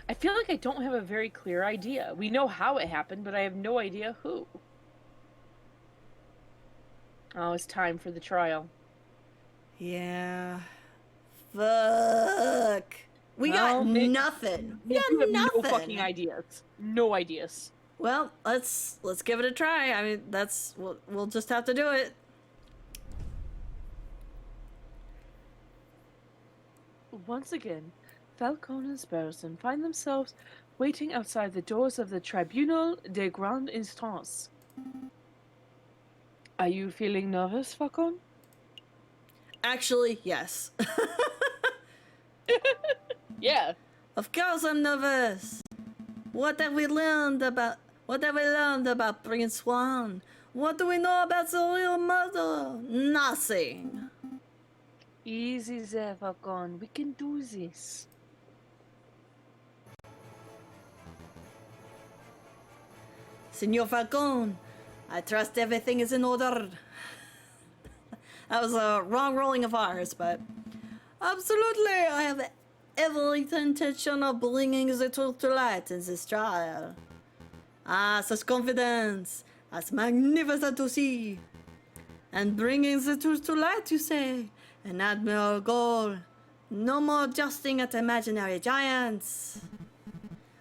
I feel like I don't have a very clear idea. We know how it happened, but I have no idea who. Oh, it's time for the trial. Yeah. Fuck. We got Well, nothing. We you have got no fucking nothing. ideas. No ideas. Well, let's give it a try. I mean, we'll just have to do it. Once again, Falcon and Sparrowson find themselves waiting outside the doors of the Tribunal des Grandes Instances. Are you feeling nervous, Falcon? Actually, yes. Yeah. Of course I'm nervous. What have we learned about Prince Juan? What do we know about the real murderer? Nothing. Easy there, Falcon. We can do this. Senor Falcon, I trust everything is in order. That was a wrong rolling of ours, but absolutely, I have every intention of bringing the truth to light in this trial. Ah, such confidence! That's magnificent to see. And bringing the truth to light, you say? An admirable goal. No more justing at imaginary giants.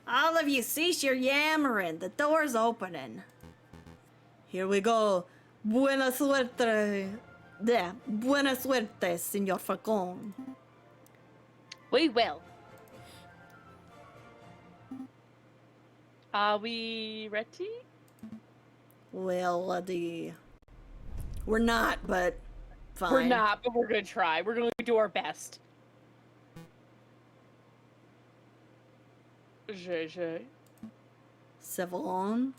All of you cease your yammering. The door's opening. Here we go. Buena suerte. Yeah, buena suerte, Senor Falcon. We will. Are we ready? Well, we're not, but fine. We're not, but we're gonna try. We're gonna do our best. JJ. Severon?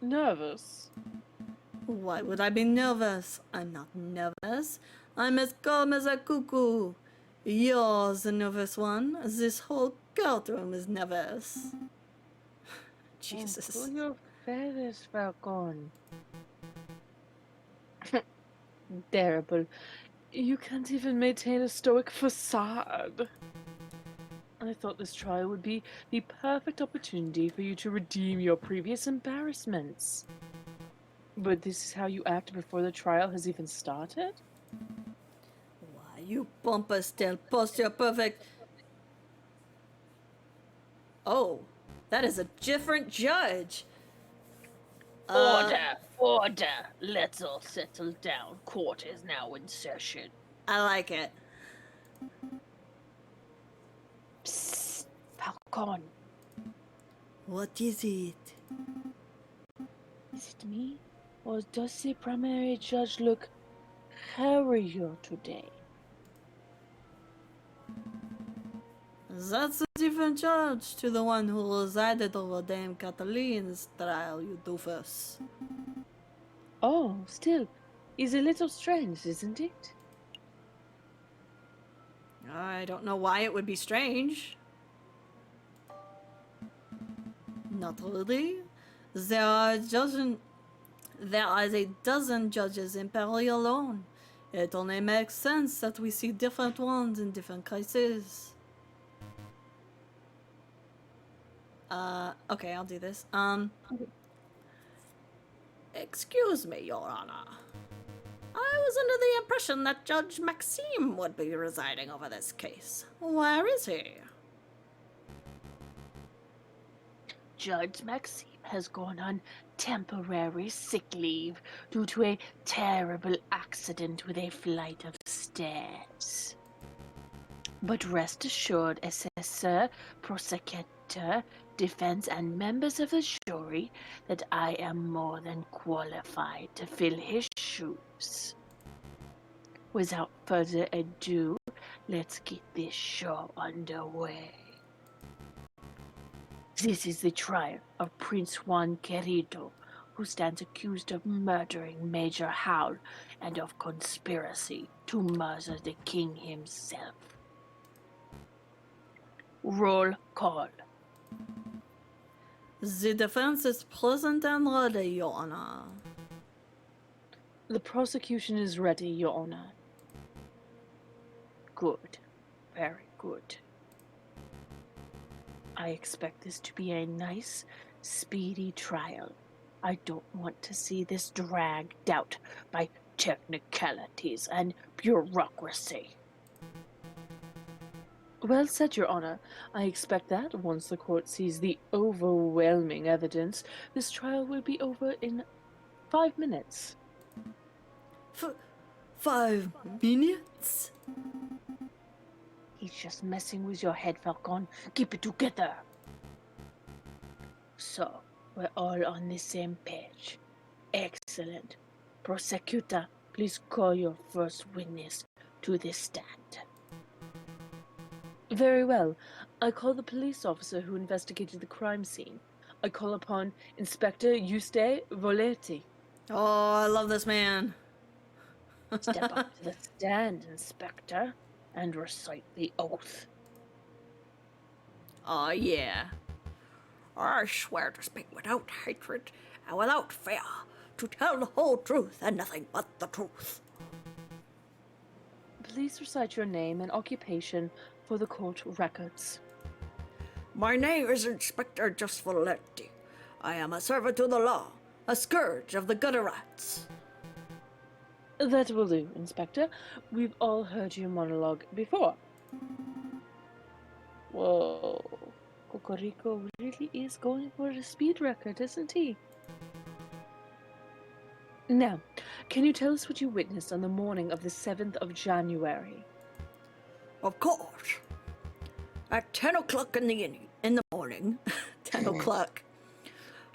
Nervous. Why would I be nervous? I'm not nervous. I'm as calm as a cuckoo. You're the nervous one. This whole courtroom is nervous. Jesus. Pull your feathers, Falcon. Terrible. You can't even maintain a stoic facade. I thought this trial would be the perfect opportunity for you to redeem your previous embarrassments. But this is how you act before the trial has even started? Why, you pompous still posture perfect. Oh, that is a different judge. Order! Order! Let's all settle down. Court is now in session. I like it. Psst! Falcon! What is it? Is it me? Or does the primary judge look hairier today? That's a different judge to the one who resided over Dame Cataline's trial, you doofus. Oh, still, is a little strange, isn't it? I don't know why it would be strange. Not really. There is a dozen judges in Paris alone. It only makes sense that we see different ones in different cases. Okay, I'll do this. Excuse me, Your Honor. I was under the impression that Judge Maxime would be residing over this case. Where is he? Judge Maxime has gone on temporary sick leave due to a terrible accident with a flight of stairs. But rest assured, Assessor, Prosecutor, Defense, and members of the jury, that I am more than qualified to fill his shoes. Without further ado, let's get this show underway. This is the trial of Prince Juan Querido, who stands accused of murdering Major Howl and of conspiracy to murder the king himself. Roll call. The defense is present and ready, Your Honor. The prosecution is ready, Your Honor. Good. Very good. I expect this to be a nice, speedy trial. I don't want to see this dragged out by technicalities and bureaucracy. Well said, Your Honor. I expect that once the court sees the overwhelming evidence, this trial will be over in 5 minutes. 5 minutes? He's just messing with your head, Falcon. Keep it together. So, we're all on the same page. Excellent. Prosecutor, please call your first witness to the stand. Very well. I call the police officer who investigated the crime scene. I call upon Inspector Eustace Voletti. Oh, I love this man. Step up to the stand, Inspector, and recite the oath. Oh, yeah. I swear to speak without hatred and without fear, to tell the whole truth and nothing but the truth. Please recite your name and occupation for the court records. My name is Inspector Just Voletti. I am a servant to the law, a scourge of the gutter rats. That will do, Inspector. We've all heard your monologue before. Whoa. Cocorico really is going for a speed record, isn't he? Now, can you tell us what you witnessed on the morning of the 7th of January? Of course. At 10 o'clock in the morning, 10 o'clock,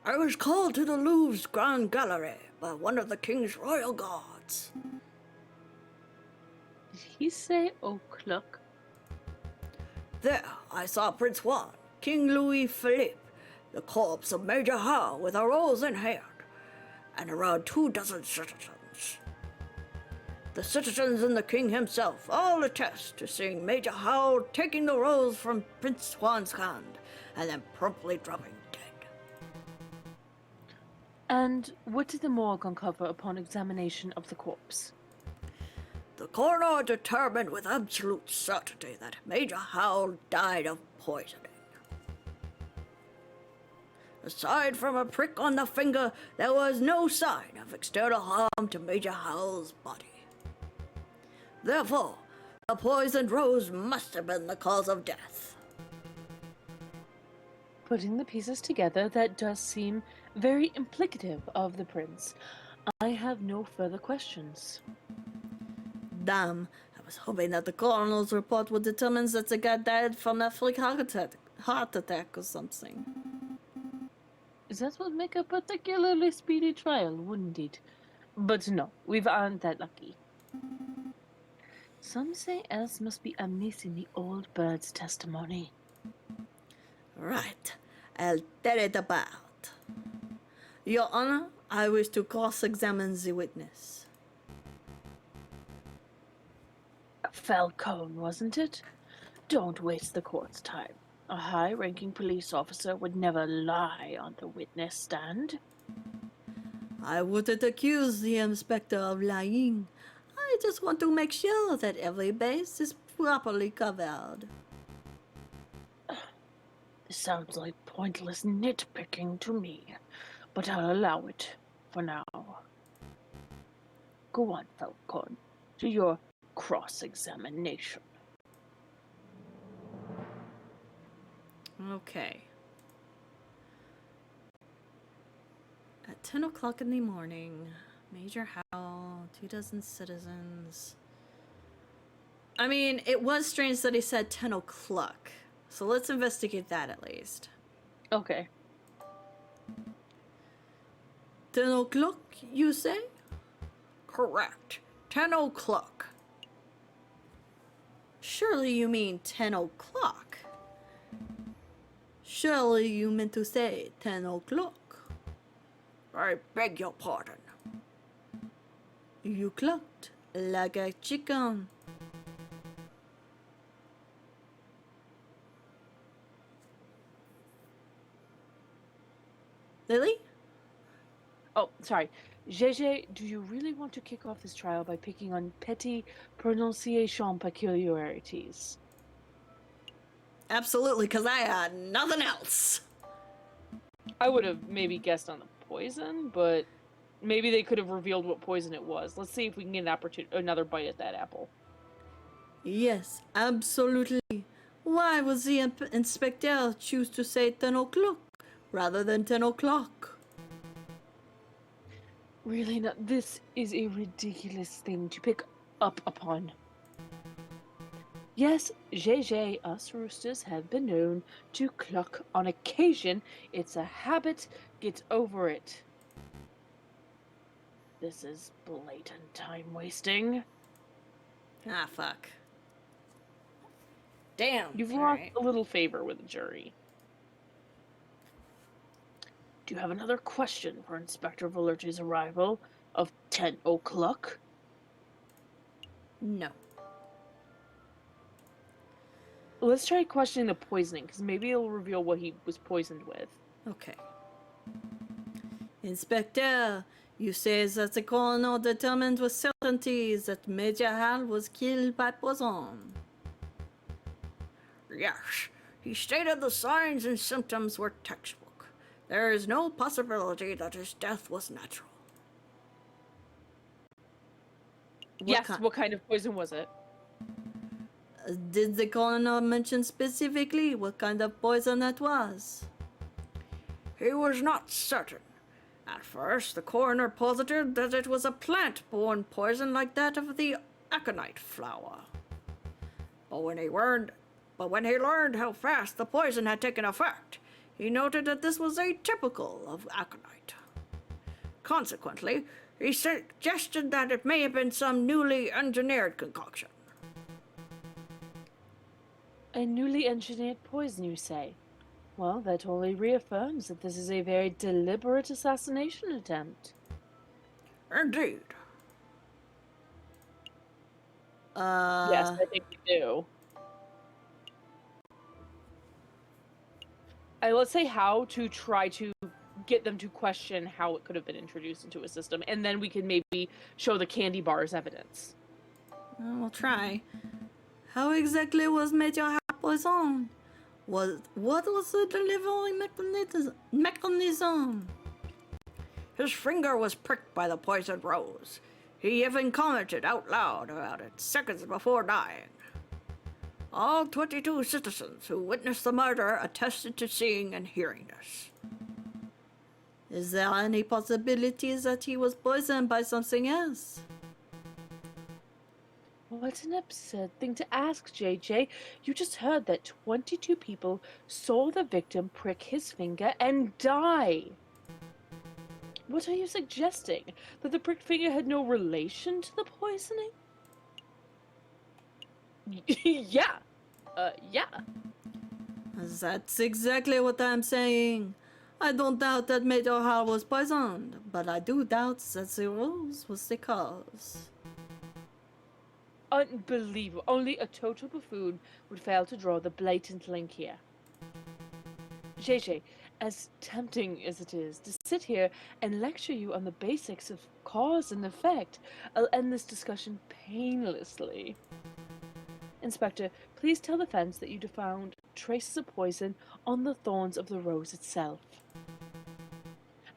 I was called to the Louvre's Grand Gallery by one of the King's royal guards. Did he say o'clock? There, I saw Prince Juan, King Louis Philippe, the corpse of Major Howe with a rose in hand, and around 24 citizens. The citizens and the king himself all attest to seeing Major Howe taking the rose from Prince Juan's hand and then promptly dropping dead. And what did the morgue uncover upon examination of the corpse? The coroner determined with absolute certainty that Major Howe died of poisoning. Aside from a prick on the finger, there was no sign of external harm to Major Howe's body. Therefore, the poisoned rose must have been the cause of death. Putting the pieces together, that does seem very implicative of the prince. I have no further questions. Damn, I was hoping that the coroner's report would determine that the guy died from a freak heart attack or something. That would make a particularly speedy trial, wouldn't it? But no, we aren't that lucky. Some say else must be amiss in the old bird's testimony. Right, I'll tell it about. Your Honor, I wish to cross-examine the witness. Falcone, wasn't it? Don't waste the court's time. A high-ranking police officer would never lie on the witness stand. I wouldn't accuse the inspector of lying. I just want to make sure that every base is properly covered. This sounds like pointless nitpicking to me, but I'll allow it for now. Go on, Falcone, to your cross-examination. Okay. At 10 o'clock in the morning, Major Howell, 24 citizens. I mean, it was strange that he said 10 o'clock. So let's investigate that at least. Okay. 10 o'clock, you say? Correct. 10 o'clock. Surely you mean 10 o'clock. Surely you meant to say 10 o'clock. I beg your pardon. You clucked like a chicken. Lily? Oh, sorry. JJ, do you really want to kick off this trial by picking on petty pronunciation peculiarities? Absolutely, because I had nothing else. I would have maybe guessed on the poison, but maybe they could have revealed what poison it was. Let's see if we can get another bite at that apple. Yes, absolutely. Why was the inspector choose to say 10 o'clock rather than 10 o'clock? Really, not. This is a ridiculous thing to pick up upon. Yes, JJ, us roosters have been known to cluck on occasion. It's a habit. Get over it. This is blatant time wasting. Ah, fuck. Damn. You've All lost right. a little favor with the jury. Do you have another question for Inspector Valerte's arrival of 10 o'clock? No. Let's try questioning the poisoning, because maybe it'll reveal what he was poisoned with. Okay. Inspector, you say that the coroner determined with certainty that Major Hal was killed by poison. Yes, he stated the signs and symptoms were textbook. There is no possibility that his death was natural. What kind of poison was it? Did the coroner mention specifically what kind of poison it was? He was not certain. At first, the coroner posited that it was a plant-borne poison like that of the aconite flower. But when he learned how fast the poison had taken effect, he noted that this was atypical of aconite. Consequently, he suggested that it may have been some newly engineered concoction. A newly engineered poison, you say? Well, that only reaffirms that this is a very deliberate assassination attempt. Indeed. Yes, I think we do. Let's say how to try to get them to question how it could have been introduced into a system, and then we can maybe show the candy bar as evidence. We'll try. How exactly was Major Hal poisoned? What was the delivery mechanism? His finger was pricked by the poisoned rose. He even commented out loud about it seconds before dying. All 22 citizens who witnessed the murder attested to seeing and hearing this. Is there any possibility that he was poisoned by something else? What an absurd thing to ask, JJ. You just heard that 22 people saw the victim prick his finger and die. What are you suggesting? That the pricked finger had no relation to the poisoning? Yeah. Yeah. That's exactly what I'm saying. I don't doubt that Major Hal was poisoned, but I do doubt that the rose was the cause. Unbelievable. Only a total buffoon would fail to draw the blatant link here. JJ, as tempting as it is to sit here and lecture you on the basics of cause and effect, I'll end this discussion painlessly. Inspector, please tell the fence that you found traces of poison on the thorns of the rose itself.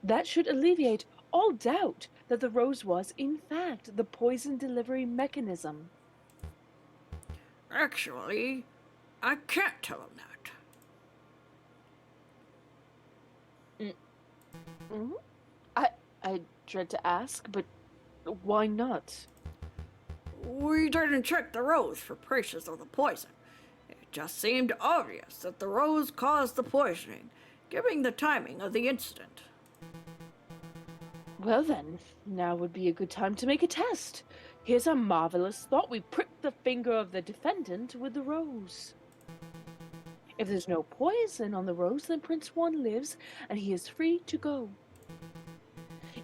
That should alleviate all doubt that the rose was, in fact, the poison delivery mechanism. Actually, I can't tell him that. Mm-hmm. I dread to ask, but why not? We didn't check the rose for traces of the poison. It just seemed obvious that the rose caused the poisoning, given the timing of the incident. Well then, now would be a good time to make a test. Here's a marvelous thought. We prick the finger of the defendant with the rose. If there's no poison on the rose, then Prince Juan lives and he is free to go.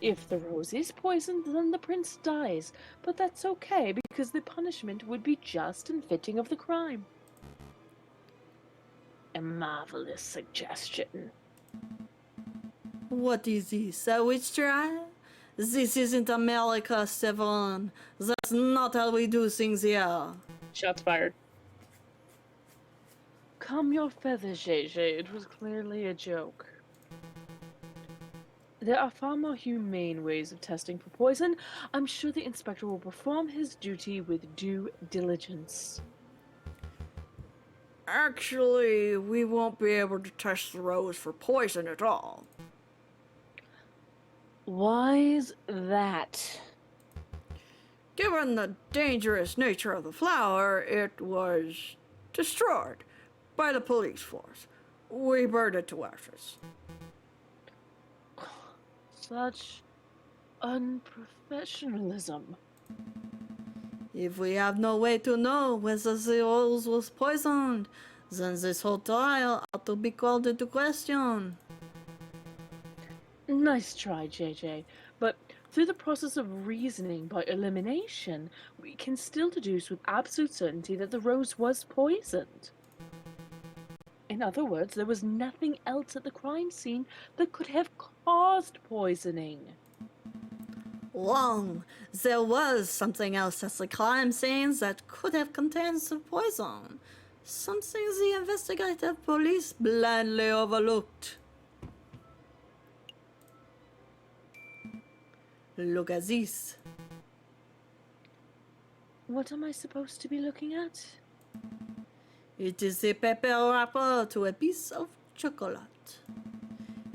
If the rose is poisoned, then the prince dies, but that's okay because the punishment would be just and fitting of the crime. A marvelous suggestion. What is this, a witch trial? This isn't America, Stefan. That's not how we do things here. Shots fired. calm your feathers, JJ. It was clearly a joke. There are far more humane ways of testing for poison. I'm sure the inspector will perform his duty with due diligence. Actually, we won't be able to test the rose for poison at all. Why's that? Given the dangerous nature of the flower, it was destroyed by the police force. We burned it to ashes. Such unprofessionalism. If we have no way to know whether the rose was poisoned, then this whole trial ought to be called into question. Nice try, JJ. But through the process of reasoning by elimination, we can still deduce with absolute certainty that the rose was poisoned. In other words, there was nothing else at the crime scene that could have caused poisoning. Wrong. There was something else at the crime scene that could have contained the poison. Something the investigative police blindly overlooked. Look at this. What am I supposed to be looking at? It is a paper wrapper to a piece of chocolate.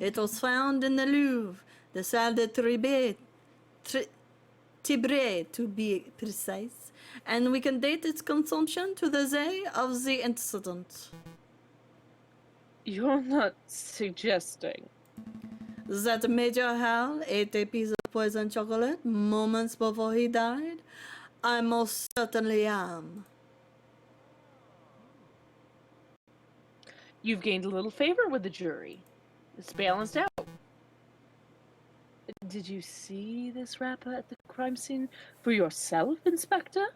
It was found in the Louvre, the Salle de Tibre to be precise, and we can date its consumption to the day of the incident. You're not suggesting. That Major Hal ate a piece of poisoned chocolate moments before he died? I most certainly am. You've gained a little favor with the jury. It's balanced out. Did you see this wrapper at the crime scene for yourself, Inspector?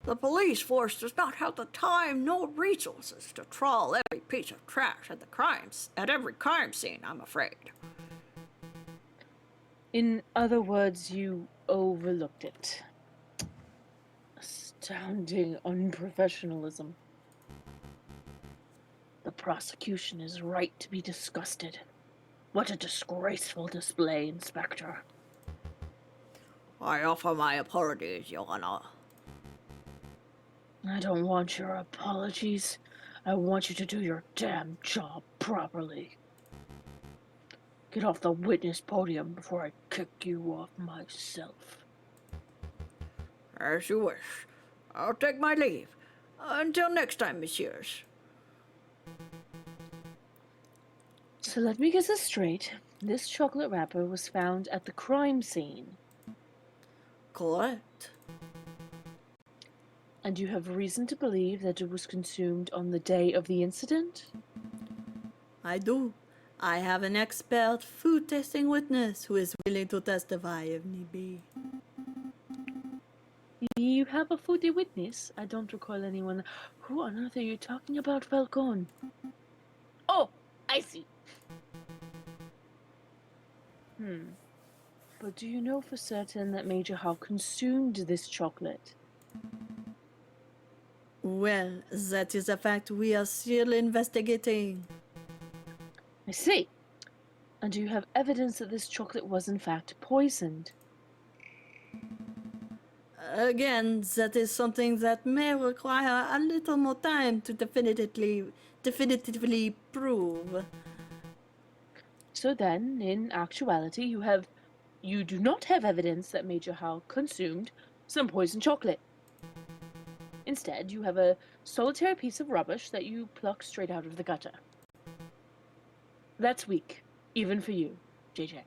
The police force does not have the time nor resources to trawl every piece of trash at every crime scene, I'm afraid. In other words, you overlooked it. Astounding unprofessionalism. The prosecution is right to be disgusted. What a disgraceful display, Inspector. I offer my apologies, Your Honor. I don't want your apologies. I want you to do your damn job properly. Get off the witness podium before I kick you off myself. As you wish. I'll take my leave. Until next time, messieurs. So let me get this straight. This chocolate wrapper was found at the crime scene. Correct. And you have reason to believe that it was consumed on the day of the incident? I do. I have an expert food tasting witness who is willing to testify if need be. You have a foodie witness? I don't recall anyone. Who on earth are you talking about, Falcon? Oh, I see. But do you know for certain that Major Howe consumed this chocolate? Well, that is a fact we are still investigating. I see. And do you have evidence that this chocolate was in fact poisoned? Again, that is something that may require a little more time to definitively prove. So then, in actuality, you do not have evidence that Major Howe consumed some poisoned chocolate. Instead, you have a solitary piece of rubbish that you pluck straight out of the gutter. That's weak, even for you, JJ.